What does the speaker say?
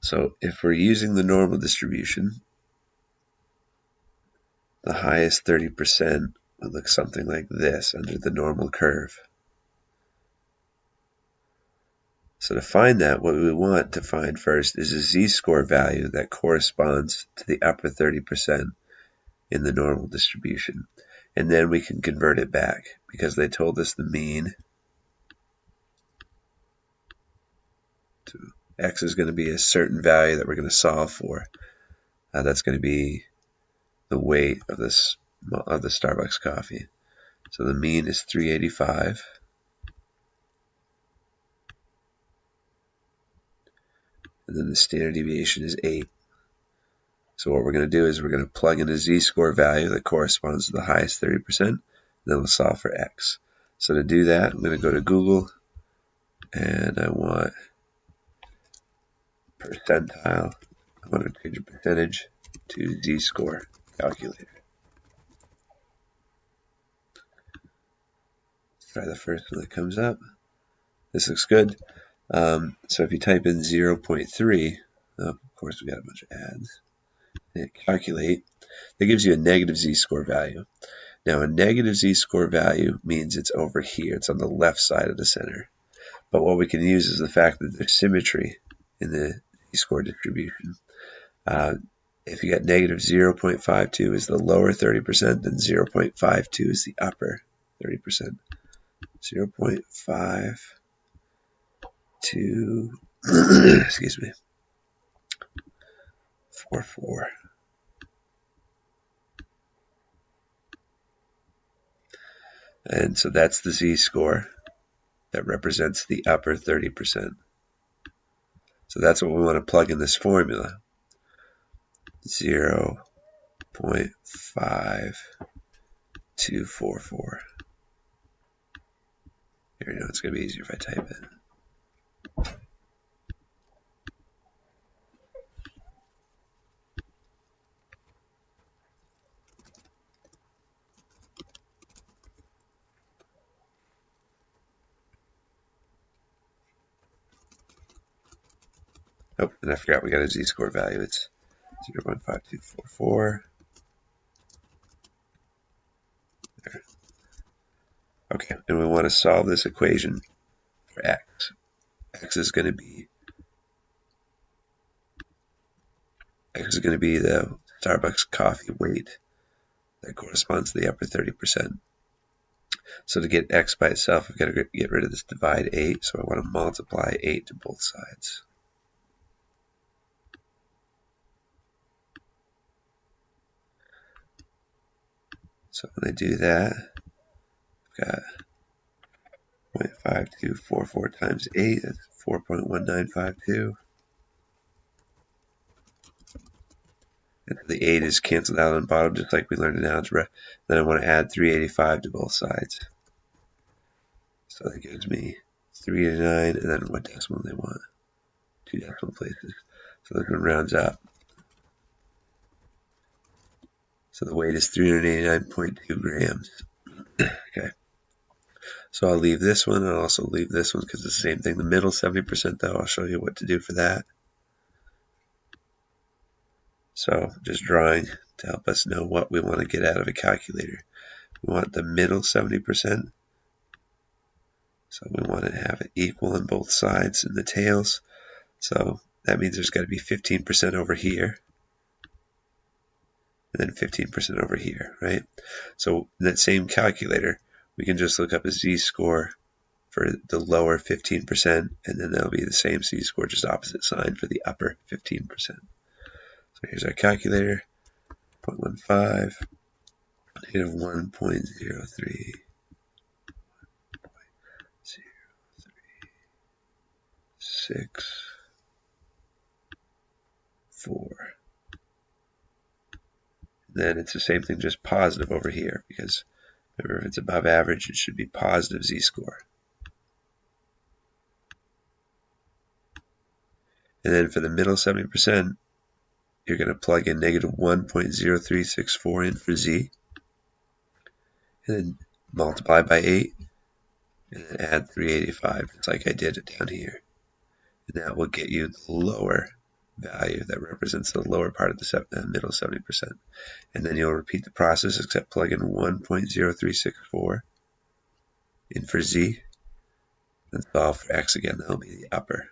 So if we're using the normal distribution, the highest 30% would look something like this under the normal curve. So to find that, what we want to find first is a z-score value that corresponds to the upper 30% in the normal distribution. And then we can convert it back, because they told us the mean to x is going to be a certain value that we're going to solve for. That's going to be the weight of the Starbucks coffee. So the mean is 385. And then the standard deviation is 8. So what we're going to do is we're going to plug in a z-score value that corresponds to the highest 30%, and then we'll solve for x. So to do that, I'm going to go to Google, and I want percentile. I want to change a percentage to z-score calculator. Try the first one that comes up. This looks good. So if you type in 0.3, of course we got a bunch of ads, and calculate, that gives you a negative z-score value. Now a negative z-score value means it's over here, it's on the left side of the center. But what we can use is the fact that there's symmetry in the z-score distribution. If you got negative 0.52 is the lower 30%, then 0.52 is the upper 30%. 0.52 excuse me, 44. And so that's the z-score that represents the upper 30%. So that's what we want to plug in this formula. 0.5244. Here we go, it's going to be easier if I type it. Oh, and I forgot we got a z-score value. It's 0.5244. There. Okay, and we want to solve this equation for x. X is going to be the Starbucks coffee weight that corresponds to the upper 30%. So to get x by itself, we've got to get rid of this divide 8. So I want to multiply 8 to both sides. So when I do that, I've got 0.5244 times 8, that's 4.1952. And the 8 is canceled out on the bottom, just like we learned in algebra. Then I want to add 385 to both sides. So that gives me 389, and then what decimal they want? 2 decimal places. So this one rounds up. So the weight is 389.2 grams. Okay. So I'll leave this one, and I'll also leave this one because it's the same thing. The middle 70%, though, I'll show you what to do for that. So just drawing to help us know what we want to get out of a calculator. We want the middle 70%. So we want to have it equal on both sides and the tails. So that means there's got to be 15% over here. And then 15% over here, right? So in that same calculator, we can just look up a z-score for the lower 15%, and then that'll be the same z-score, just opposite sign for the upper 15%. So here's our calculator, 0.15, negative 1.03, 0.036, then it's the same thing, just positive over here, because remember, if it's above average, it should be positive z-score. And then for the middle 70%, you're going to plug in negative 1.0364 in for z, and then multiply by 8, and then add 385, just like I did it down here. And that will get you the lower value that represents the lower part of the middle 70%. And then you'll repeat the process except plug in 1.0364 in for z, and solve for x again. That'll be the upper